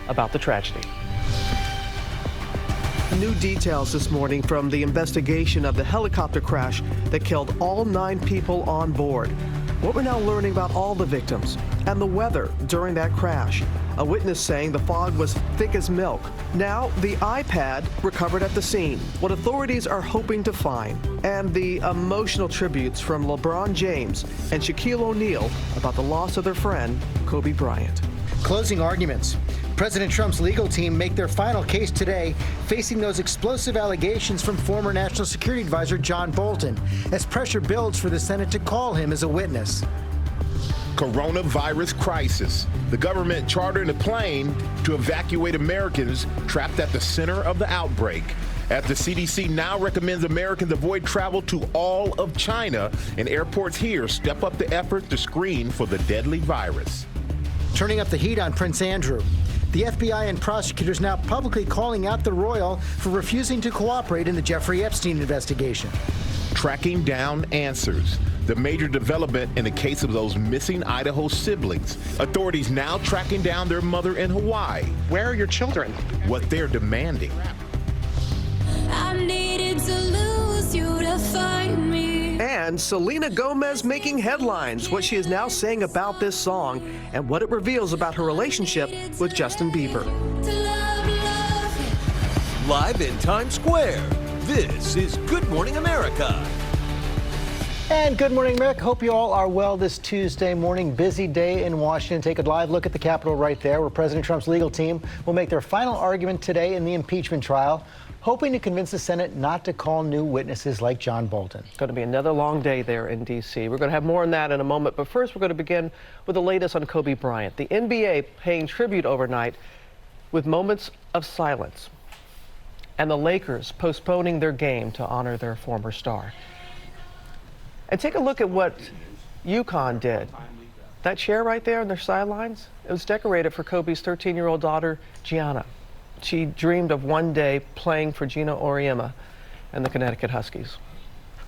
about the tragedy. New details this morning from the investigation of the helicopter crash that killed all 9 people on board. What we're now learning about all the victims and the weather during that crash. A witness saying the fog was thick as milk. Now, the iPad recovered at the scene, what authorities are hoping to find, and the emotional tributes from LeBron James and Shaquille O'Neal about the loss of their friend, Kobe Bryant. Closing arguments. President Trump's legal team make their final case today, facing those explosive allegations from former National Security Advisor John Bolton, as pressure builds for the Senate to call him as a witness. Coronavirus crisis. The government chartered a plane to evacuate Americans trapped at the center of the outbreak. As the CDC now recommends Americans avoid travel to all of China, and airports here step up the effort to screen for the deadly virus. Turning up the heat on Prince Andrew. The FBI and prosecutors now publicly calling out the royal for refusing to cooperate in the Jeffrey Epstein investigation. Tracking down answers. The major development in the case of those missing Idaho siblings. Authorities now tracking down their mother in Hawaii. Where are your children? What they're demanding. I needed to lose you to find me. And Selena Gomez making headlines, what she is now saying about this song and what it reveals about her relationship with Justin Bieber. Live in Times Square, this is Good Morning America. And good morning, America. Hope you all are well this Tuesday morning. Busy day in Washington. Take a live look at the Capitol right there, where President Trump's legal team will make their final argument today in the impeachment trial, hoping to convince the Senate not to call new witnesses like John Bolton. It's going to be another long day there in D.C. We're going to have more on that in a moment, but first we're going to begin with the latest on Kobe Bryant. The NBA paying tribute overnight with moments of silence, and the Lakers postponing their game to honor their former star. And take a look at what UConn did. That chair right there on their sidelines, it was decorated for Kobe's 13-year-old daughter, Gianna. She dreamed of one day playing for Gino Auriemma and the Connecticut Huskies.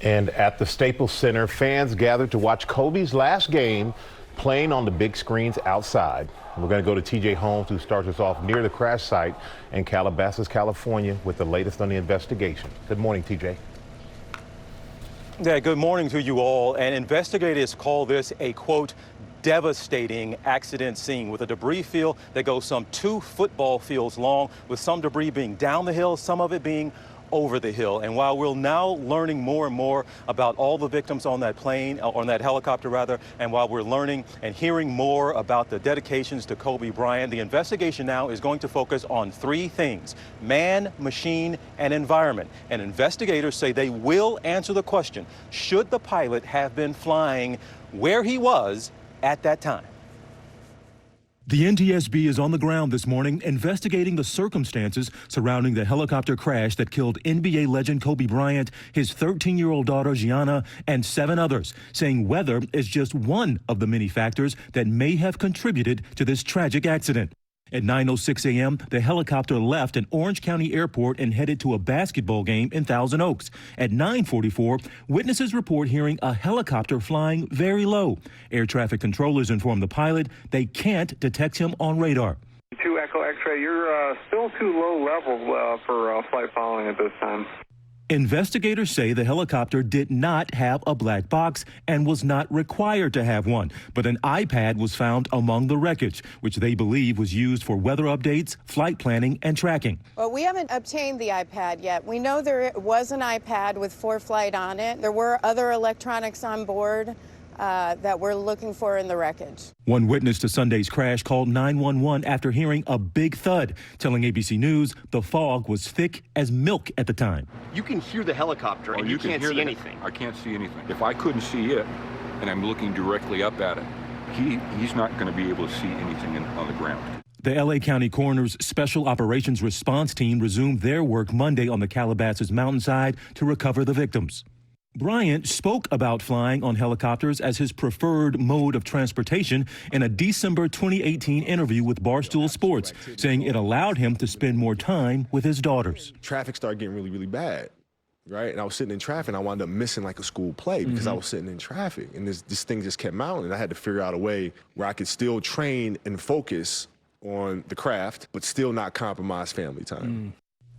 And at the Staples Center, fans gathered to watch Kobe's last game playing on the big screens outside. We're going to go to TJ Holmes, who starts us off near the crash site in Calabasas, California, with the latest on the investigation. Good morning, TJ. Yeah, good morning to you all. And investigators call this a, quote, devastating accident scene with a debris field that goes some 2 football fields long, with some debris being down the hill, some of it being over the hill. And while we're now learning more and more about all the victims on that plane, on that helicopter rather, and while we're learning and hearing more about the dedications to Kobe Bryant, the investigation now is going to focus on 3 things: man, machine, and environment. And investigators say they will answer the question, should the pilot have been flying where he was at that time? The NTSB is on the ground this morning investigating the circumstances surrounding the helicopter crash that killed NBA legend Kobe Bryant, his 13-year-old daughter Gianna, and 7 others, saying weather is just one of the many factors that may have contributed to this tragic accident. At 9:06 a.m., the helicopter left an Orange County airport and headed to a basketball game in Thousand Oaks. At 9:44, witnesses report hearing a helicopter flying very low. Air traffic controllers inform the pilot they can't detect him on radar. 2 Echo X-ray, you're still too low level for flight following at this time. Investigators say the helicopter did not have a black box and was not required to have one, but an iPad was found among the wreckage, which they believe was used for weather updates, flight planning, and tracking. Well, we haven't obtained the iPad yet. We know there was an iPad with ForeFlight on it. There were other electronics on board that we're looking for in the wreckage. One witness to Sunday's crash called 911 after hearing a big thud, telling ABC News the fog was thick as milk at the time. You can hear the helicopter and you can't see anything. I can't see anything. If I couldn't see it and I'm looking directly up at it, he's not going to be able to see anything on the ground. The L.A. County Coroner's Special Operations Response Team resumed their work Monday on the Calabasas mountainside to recover the victims. Bryant spoke about flying on helicopters as his preferred mode of transportation in a December 2018 interview with Barstool Sports, saying it allowed him to spend more time with his daughters. Traffic started getting really, really bad, right? And I was sitting in traffic, and I wound up missing like a school play because I was sitting in traffic. And this thing just kept mounting, and I had to figure out a way where I could still train and focus on the craft, but still not compromise family time.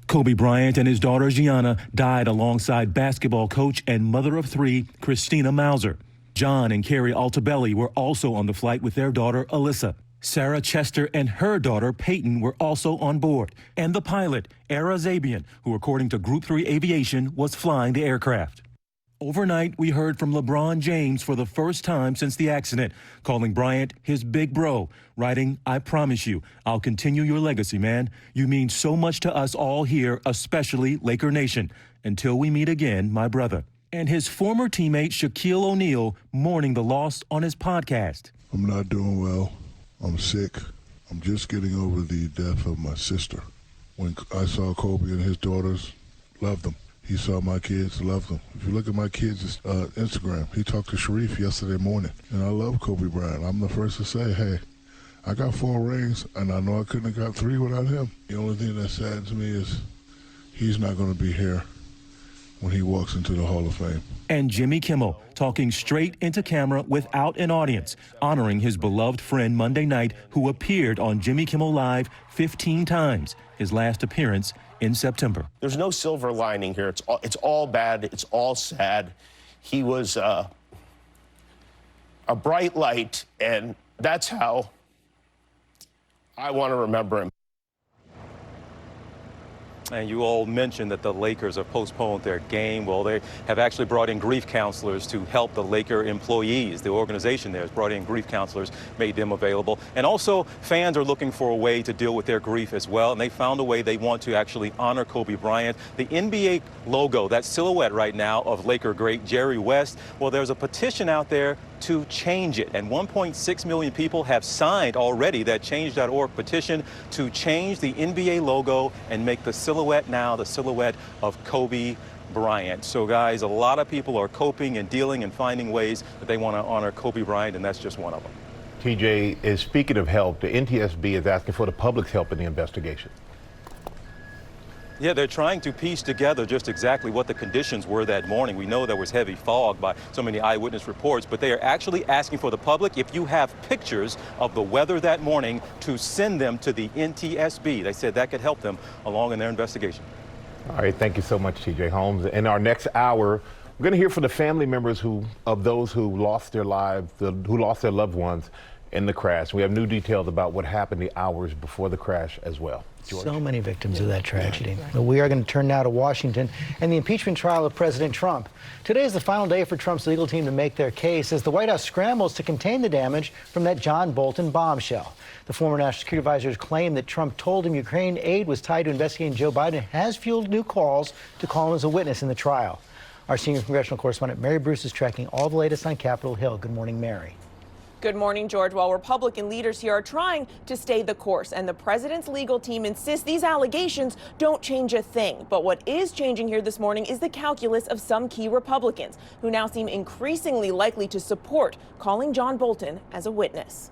Kobe Bryant and his daughter Gianna died alongside basketball coach and mother of 3, Christina Mauser. John and Carrie Altabelli were also on the flight with their daughter Alyssa. Sarah Chester and her daughter Peyton were also on board. And the pilot, Ara Zabian, who according to Group 3 Aviation was flying the aircraft. Overnight, we heard from LeBron James for the first time since the accident, calling Bryant his big bro, writing, "I promise you, I'll continue your legacy, man. You mean so much to us all here, especially Laker Nation. Until we meet again, my brother." And his former teammate Shaquille O'Neal mourning the loss on his podcast. I'm not doing well. I'm sick. I'm just getting over the death of my sister. When I saw Kobe and his daughters, loved them. He saw my kids, loved them. If you look at my kids' Instagram, he talked to Sharif yesterday morning. And I love Kobe Bryant. I'm the first to say, hey, I got 4 rings, and I know I couldn't have got 3 without him. The only thing that saddens me is he's not going to be here when he walks into the Hall of Fame. And Jimmy Kimmel talking straight into camera without an audience, honoring his beloved friend Monday night who appeared on Jimmy Kimmel Live 15 times, his last appearance in September. There's no silver lining here. It's all bad. It's all sad. He was a bright light, and that's how I want to remember him. And you all mentioned that the Lakers have postponed their game. Well, they have actually brought in grief counselors to help the Laker employees. The organization there has brought in grief counselors, made them available. And also, fans are looking for a way to deal with their grief as well. And they found a way. They want to actually honor Kobe Bryant. The NBA logo, that silhouette right now of Laker great Jerry West, well, there's a petition out there to change it. And 1.6 million people have signed already that change.org petition to change the NBA logo and make the silhouette now the silhouette of Kobe Bryant. So guys, a lot of people are coping and dealing and finding ways that they want to honor Kobe Bryant, and that's just one of them. TJ, is speaking of help, the NTSB is asking for the public's help in the investigation. Yeah, they're trying to piece together just exactly what the conditions were that morning. We know there was heavy fog by so many eyewitness reports, but they are actually asking for the public, if you have pictures of the weather that morning, to send them to the NTSB. They said that could help them along in their investigation. All right, thank you so much, TJ Holmes. In our next hour, we're going to hear from the family members of those who lost their lives, who lost their loved ones in the crash. We have new details about what happened the hours before the crash as well. George. So many victims of that tragedy. But we are going to turn now to Washington and the impeachment trial of President Trump. Today is the final day for Trump's legal team to make their case as the White House scrambles to contain the damage from that John Bolton bombshell. The former national security advisor's claim that Trump told him Ukraine aid was tied to investigating Joe Biden has fueled new calls to call him as a witness in the trial. Our senior congressional correspondent Mary Bruce is tracking all the latest on Capitol Hill. Good morning, Mary. Good morning, George. While Republican leaders here are trying to stay the course, and the president's legal team insists these allegations don't change a thing. But what is changing here this morning is the calculus of some key Republicans, who now seem increasingly likely to support calling John Bolton as a witness.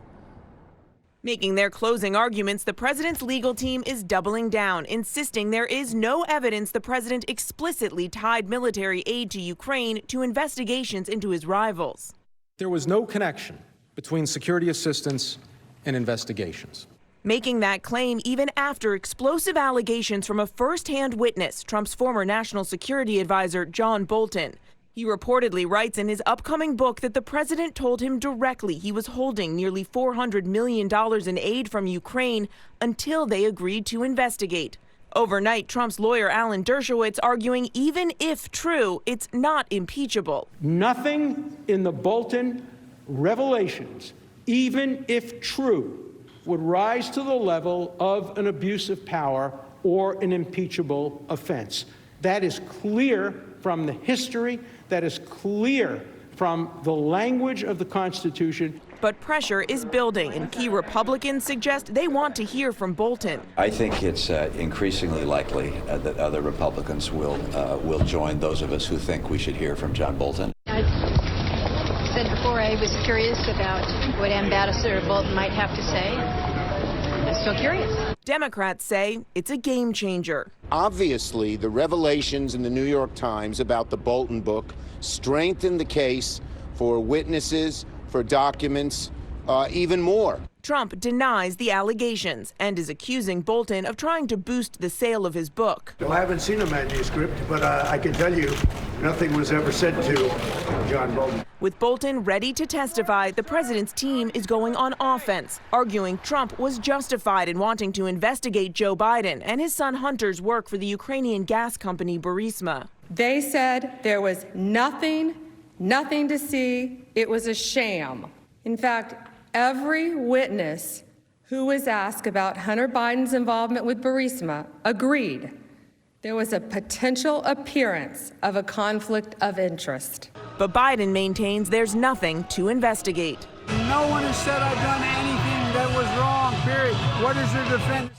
Making their closing arguments, the president's legal team is doubling down, insisting there is no evidence the president explicitly tied military aid to Ukraine to investigations into his rivals. There was no connection between security assistance and investigations. Making that claim even after explosive allegations from a first-hand witness, Trump's former national security advisor, John Bolton. He reportedly writes in his upcoming book that the president told him directly he was holding nearly $400 million in aid from Ukraine until they agreed to investigate. Overnight, Trump's lawyer Alan Dershowitz arguing even if true, it's not impeachable. Nothing in the Bolton revelations, even if true, would rise to the level of an abuse of power or an impeachable offense. That is clear from the history. That is clear from the language of the Constitution. But pressure is building, and key Republicans suggest they want to hear from Bolton. I think it's increasingly likely that other Republicans will join those of us who think we should hear from John Bolton. I said before I was curious about what Ambassador Bolton might have to say. I'm still curious. Democrats say it's a game changer. Obviously, the revelations in the New York Times about the Bolton book strengthen the case for witnesses, for documents, even more. Trump denies the allegations and is accusing Bolton of trying to boost the sale of his book. So I haven't seen a manuscript, but I can tell you nothing was ever said to John Bolton. With Bolton ready to testify, the president's team is going on offense, arguing Trump was justified in wanting to investigate Joe Biden and his son Hunter's work for the Ukrainian gas company Burisma. They said there was nothing to see. It was a sham. In fact, every witness who was asked about Hunter Biden's involvement with Burisma agreed there was a potential appearance of a conflict of interest. But Biden maintains there's nothing to investigate. No one has said I've done anything that was wrong, period. What is the defense?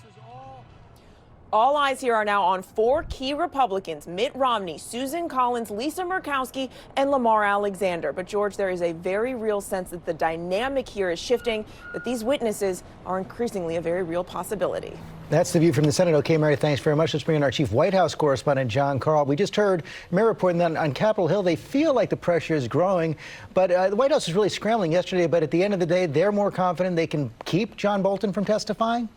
All eyes here are now on 4 key Republicans: Mitt Romney, Susan Collins, Lisa Murkowski, and Lamar Alexander. But, George, there is a very real sense that the dynamic here is shifting, that these witnesses are increasingly a very real possibility. That's the view from the Senate. Okay, Mary, thanks very much. Let's bring in our chief White House correspondent, John Karl. We just heard Mary reporting that on Capitol Hill, they feel like the pressure is growing, but the White House is really scrambling yesterday. But at the end of the day, they're more confident they can keep John Bolton from testifying?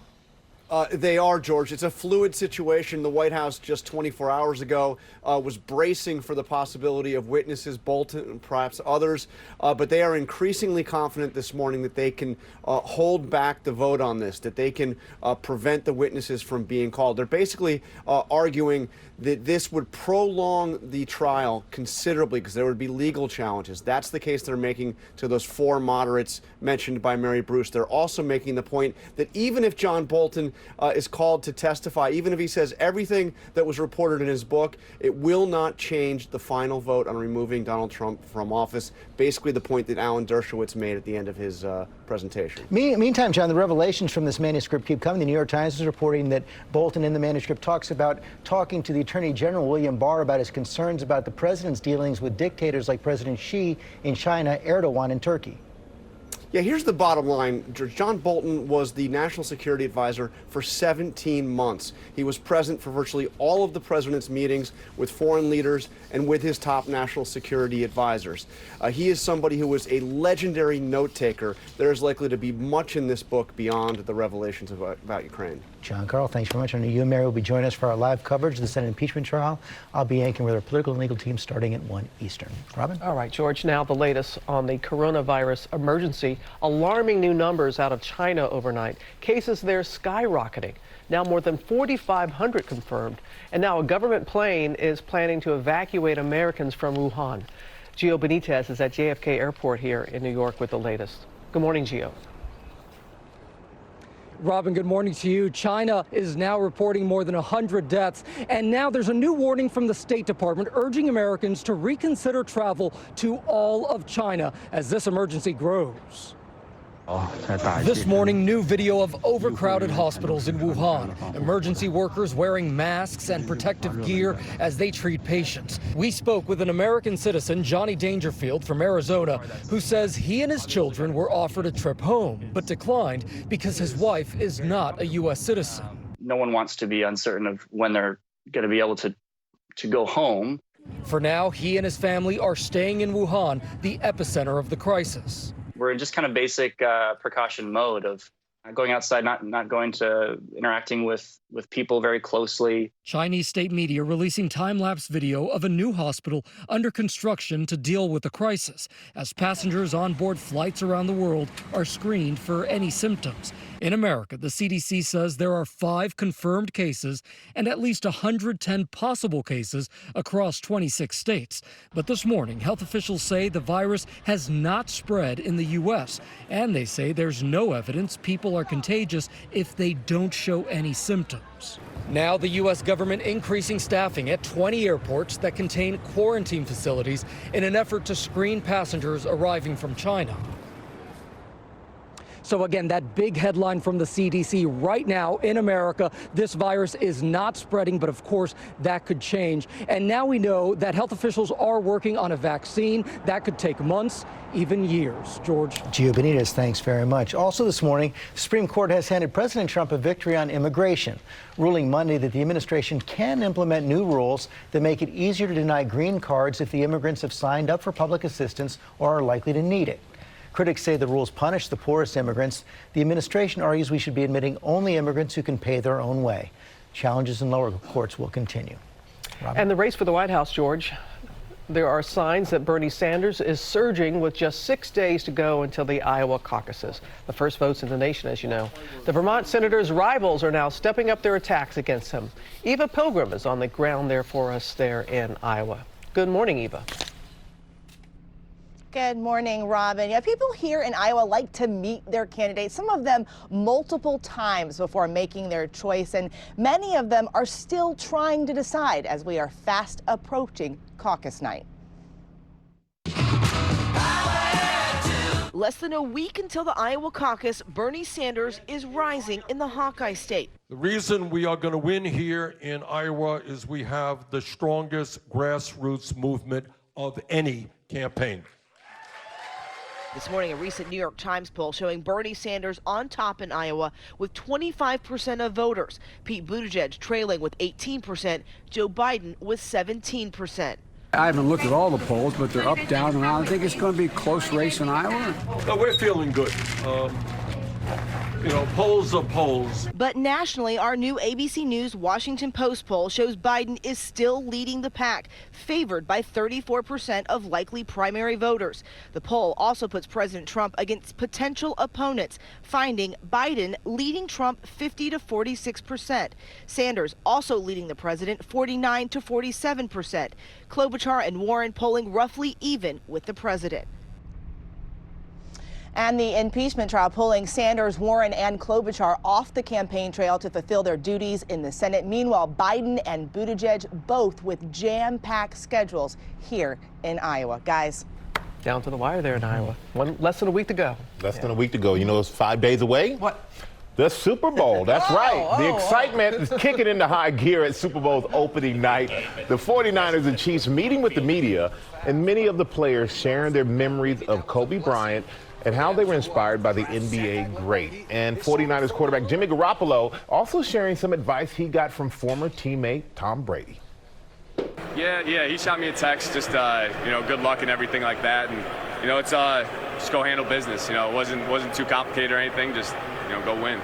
They are, George. It's a fluid situation. The White House just 24 hours ago was bracing for the possibility of witnesses, Bolton and perhaps others, but they are increasingly confident this morning that they can hold back the vote on this, that they can prevent the witnesses from being called. They're basically arguing that this would prolong the trial considerably because there would be legal challenges. That's the case they're making to those 4 moderates mentioned by Mary Bruce. They're also making the point that even if John Bolton is called to testify, even if he says everything that was reported in his book, it will not change the final vote on removing Donald Trump from office. Basically the point that Alan Dershowitz made at the end of his presentation. Meantime, John, the revelations from this manuscript keep coming. The New York Times is reporting that Bolton in the manuscript talks about talking to the Attorney General William Barr about his concerns about the president's dealings with dictators like President Xi in China, Erdogan in Turkey. Yeah, here's the bottom line. John Bolton was the national security advisor for 17 months. He was present for virtually all of the president's meetings with foreign leaders and with his top national security advisors. He is somebody who was a legendary note taker. There is likely to be much in this book beyond the revelations about Ukraine. John Karl, thanks very much. I know you and Mary will be joining us for our live coverage of the Senate impeachment trial. I'll be anchoring with our political and legal team starting at 1 Eastern. Robin? All right, George, now the latest on the coronavirus emergency. Alarming new numbers out of China overnight. Cases there skyrocketing. Now more than 4,500 confirmed. And now a government plane is planning to evacuate Americans from Wuhan. Gio Benitez is at JFK Airport here in New York with the latest. Good morning, Gio. Robin, good morning to you. China is now reporting more than 100 deaths. And now there's a new warning from the State Department urging Americans to reconsider travel to all of China as this emergency grows. This morning, new video of overcrowded hospitals in Wuhan. Emergency workers wearing masks and protective gear as they treat patients. We spoke with an American citizen, Johnny Dangerfield from Arizona, who says he and his children were offered a trip home, but declined because his wife is not a U.S. citizen. No one wants to be uncertain of when they're going to be able to go home. For now, he and his family are staying in Wuhan, the epicenter of the crisis. We're in just kind of basic precaution mode of going outside, not going to interacting with people very closely. Chinese state media releasing time-lapse video of a new hospital under construction to deal with the crisis as passengers on board flights around the world are screened for any symptoms. In America, the CDC says there are 5 confirmed cases and at least 110 possible cases across 26 states. But this morning, health officials say the virus has not spread in the U.S., and they say there's no evidence people are contagious if they don't show any symptoms. Now the U.S. government increasing staffing at 20 airports that contain quarantine facilities in an effort to screen passengers arriving from China. So again, that big headline from the CDC right now in America, this virus is not spreading, but of course that could change. And now we know that health officials are working on a vaccine that could take months, even years. George. Gio Benitez, thanks very much. Also this morning, the Supreme Court has handed President Trump a victory on immigration, ruling Monday that the administration can implement new rules that make it easier to deny green cards if the immigrants have signed up for public assistance or are likely to need it. Critics say the rules punish the poorest immigrants. The administration argues we should be admitting only immigrants who can pay their own way. Challenges in lower courts will continue. Robin? And the race for the White House, George. There are signs that Bernie Sanders is surging with just 6 days to go until the Iowa caucuses, the first votes in the nation, as you know. The Vermont senator's rivals are now stepping up their attacks against him. Eva Pilgrim is on the ground there for us there in Iowa. Good morning, Eva. Good morning, Robin. Yeah, people here in Iowa like to meet their candidates, some of them multiple times before making their choice, and many of them are still trying to decide as we are fast approaching caucus night. Less than a week until the Iowa caucus, Bernie Sanders is rising in the Hawkeye state. The reason we are going to win here in Iowa is we have the strongest grassroots movement of any campaign. This morning, a recent New York Times poll showing Bernie Sanders on top in Iowa with 25% of voters. Pete Buttigieg trailing with 18%, Joe Biden with 17%. I haven't looked at all the polls, but they're up, down, and I think it's going to be a close race in Iowa. No, we're feeling good. Polls are polls. But nationally, our new ABC News Washington Post poll shows Biden is still leading the pack, favored by 34% of likely primary voters. The poll also puts President Trump against potential opponents, finding Biden leading Trump 50 to 46%. Sanders also leading the president 49 to 47%. Klobuchar and Warren polling roughly even with the president. And the impeachment trial pulling Sanders, Warren, and Klobuchar off the campaign trail to fulfill their duties in the Senate. Meanwhile, Biden and Buttigieg both with jam-packed schedules here in Iowa. Guys. Down to the wire there in Iowa. Less than a week to go. Less than a week to go. You know it's 5 days away? What? The Super Bowl. That's right. The excitement is kicking into high gear at Super Bowl's opening night. The 49ers and Chiefs meeting with the media, and many of the players sharing their memories of Kobe Bryant and how they were inspired by the NBA great. And 49ers quarterback Jimmy Garoppolo also sharing some advice he got from former teammate Tom Brady. Yeah, he shot me a text, just good luck and everything like that, and it's just go handle business. It wasn't too complicated or anything. Just go win.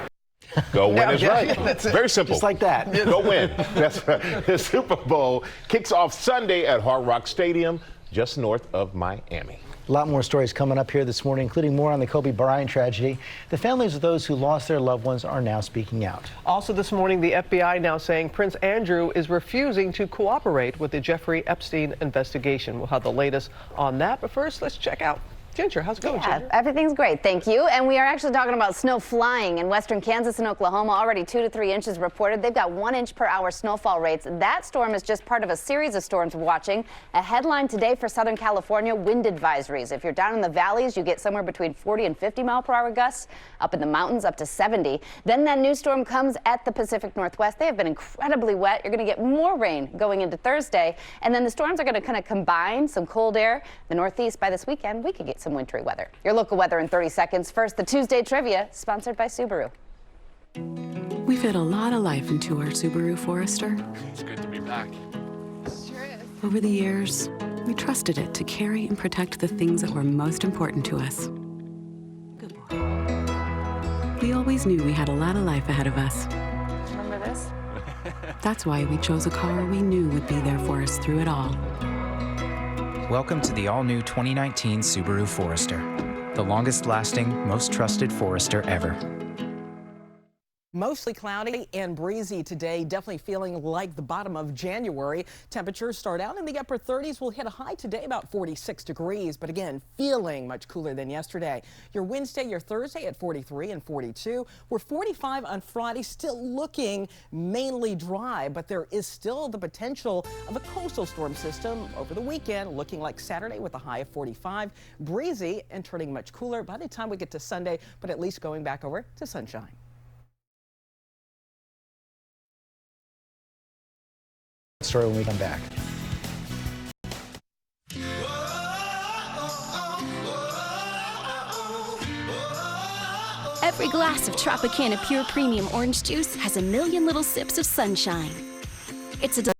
Go win is right. That's it. Very simple. Just like that. Go win. That's right. The Super Bowl kicks off Sunday at Hard Rock Stadium, just north of Miami. A lot more stories coming up here this morning, including more on the Kobe Bryant tragedy. The families of those who lost their loved ones are now speaking out. Also this morning, the FBI now saying Prince Andrew is refusing to cooperate with the Jeffrey Epstein investigation. We'll have the latest on that. But first, let's check out Ginger. How's it going, Ginger? Everything's great, thank you. And we are actually talking about snow flying in western Kansas and Oklahoma. Already 2 to 3 inches reported. They've got 1 inch per hour snowfall rates. That storm is just part of a series of storms we're watching. A headline today for Southern California, wind advisories. If you're down in the valleys, you get somewhere between 40 and 50 mile per hour gusts. Up in the mountains, up to 70. Then that new storm comes at the Pacific Northwest. They have been incredibly wet. You're going to get more rain going into Thursday. And then the storms are going to kind of combine some cold air. The Northeast by this weekend, we could get some wintry weather. Your local weather in 30 seconds. First, the Tuesday trivia, sponsored by Subaru. We fit a lot of life into our Subaru Forester. It's good to be back. Over the years, we trusted it to carry and protect the things that were most important to us. Good boy. We always knew we had a lot of life ahead of us. Remember this? That's why we chose a car we knew would be there for us through it all. Welcome to the all-new 2019 Subaru Forester, the longest-lasting, most trusted Forester ever. Mostly cloudy and breezy today, definitely feeling like the bottom of January. Temperatures start out in the upper 30s. We'll hit a high today about 46 degrees, but again, feeling much cooler than yesterday. Your Wednesday, your Thursday at 43 and 42. We're 45 on Friday, still looking mainly dry, but there is still the potential of a coastal storm system over the weekend, looking like Saturday with a high of 45. Breezy and turning much cooler by the time we get to Sunday, but at least going back over to sunshine. Story when we come back. Every glass of Tropicana Pure Premium Orange Juice has a million little sips of sunshine. It's a